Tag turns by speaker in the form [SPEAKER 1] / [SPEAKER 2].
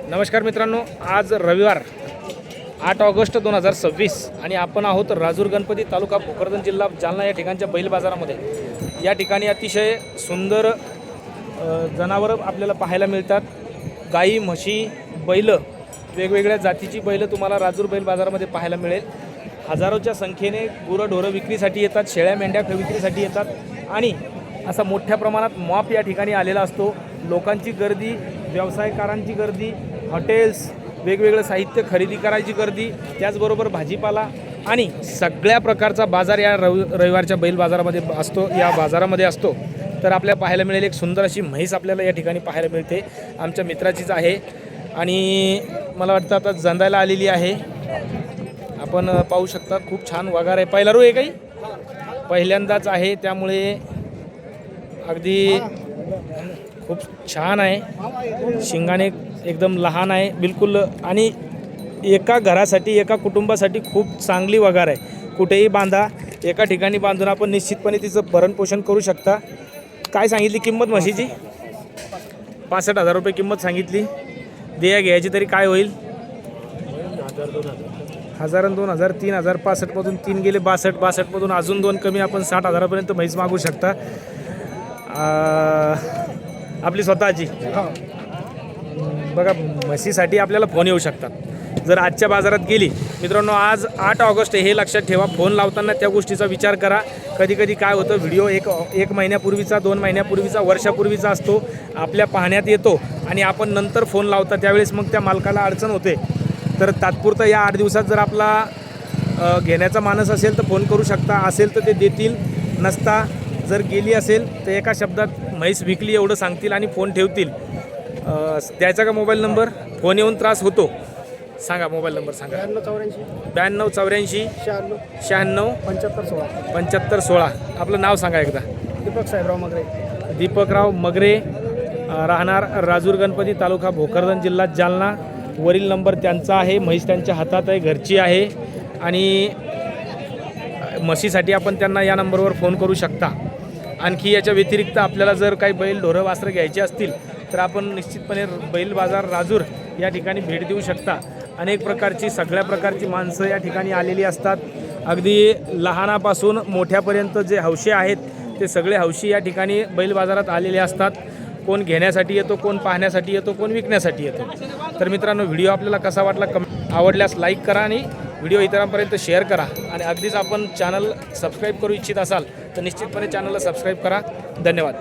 [SPEAKER 1] नमस्कार मित्रांनो, आज रविवार 8 ऑगस्ट 2026 आणि आपण आहोत राजूर गणपती तालुका भोकरदन जिल्हा जालना या ठिकाणच्या बैल बाजारामध्ये। या ठिकाणी अतिशय सुंदर जनावर आपल्याला पाहायला मिळतात। गाई, म्हशी, बैल, वेगवेगळ्या जातीची बैल तुम्हाला राजूर बैल बाजारामध्ये पाहायला मिळेल। हजारोच्या संख्येने गुरंढोरं विक्रीसाठी येतात, शेळ्या मेंढ्या विक्रीसाठी येतात आणि असा मोठ्या प्रमाणात मॉप या ठिकाणी आलेला असतो। लोकांची गर्दी, व्यवसायकारांची गर्दी, हॉटेल्स, वेगवेगळं साहित्य खरेदी करायची गर्दी, त्याचबरोबर भाजीपाला आणि सगळ्या प्रकारचा बाजार या रविवारच्या बैल बाजारामध्ये असतो, या बाजारामध्ये असतो। तर आपल्याला पाहायला मिळेल एक सुंदर अशी म्हैस आपल्याला या ठिकाणी पाहायला मिळते। आमच्या मित्राचीच आहे आणि मला वाटतं आता जंदायला आलेली आहे। आपण पाहू शकता खूप छान वगार आहे। पहिला रू आहे काही पहिल्यांदाच आहे, त्यामुळे अगदी खूप छान आहे। शिंगाने एकदम लहान आहे बिलकुल आणि एका घरासाठी, एका कुटुंबासाठी खूप चांगली वगार आहे। कुठेही बांधा, एका ठिकाणी बांधून आपण निश्चितपणे तिचं भरणपोषण करू शकता। काय सांगितली किंमत म्हशीची? 65,000 रुपये किंमत सांगितली। देया घ्यायची तरी काय होईल? 1000 आणि 2000 3000 65मधून 3 गेले 62, 62मधून अजून 2 कमी, आपण 60,000पर्यंत म्हैस मागू शकता आपली स्वतःची। बघा, म्हशीसाठी आपल्याला फोन येऊ शकतात जर आजच्या बाजारात गेली। मित्रांनो, आज 8 ऑगस्ट हे लक्षात ठेवा। फोन लावताना त्या गोष्टीचा विचार करा। कधी कधी काय होतं, व्हिडिओ एक महिन्यापूर्वीचा, 2 महिन्यापूर्वीचा, वर्षापूर्वीचा असतो, आपल्या पाहण्यात येतो आणि आपण नंतर फोन लावता त्यावेळेस मग त्या मालकाला अडचण होते। तर तात्पुरतं या 8 दिवसात जर आपला घेण्याचा मानस असेल तर फोन करू शकता, असेल तर ते देतील, नसता जर गेली असेल तर एका शब्दात म्हैस विकली एवढं सांगतील आणि फोन ठेवतील। द्यायचा का मोबाईल नंबर? फोन येऊन त्रास होतो, सांगा मोबाईल नंबर सांगा। 9284 96 7516। आपलं नाव सांगा एकदा। दीपकराव मगरे, राहणार राजूर गणपती तालुका भोकरदन जिल्हा जालना। वरील नंबर त्यांचा आहे, म्हैस त्यांच्या हातात आहे, घरची आहे आणि म्हशीसाठी आपण त्यांना या नंबरवर फोन करू शकता। आणखी याच्या व्यतिरिक्त आपल्याला जर काही बैल, ढोरं, वासरं घ्यायची असतील तर आपण निश्चितपणे बैल बाजार राजूर या ठिकाणी भेट देऊ शकता। अनेक प्रकारची, सगळ्या प्रकारची माणसं या ठिकाणी आलेली असतात। अगदी लहानापासून मोठ्यापर्यंत जे हौशी आहेत ते सगळे हौशी या ठिकाणी बैल बाजारात आलेले असतात। कोण घेण्यासाठी येतो, कोण पाहण्यासाठी येतो, कोण विकण्यासाठी येतो। तर मित्रांनो, व्हिडिओ आपल्याला कसा वाटला आवडल्यास लाईक करा आणि व्हिडिओ इतरांपर्यंत शेअर करा आणि अगदीच आपण चॅनल सबस्क्राईब करू इच्छित असाल तर निश्चितपणे चॅनलला सबस्क्राईब करा। धन्यवाद।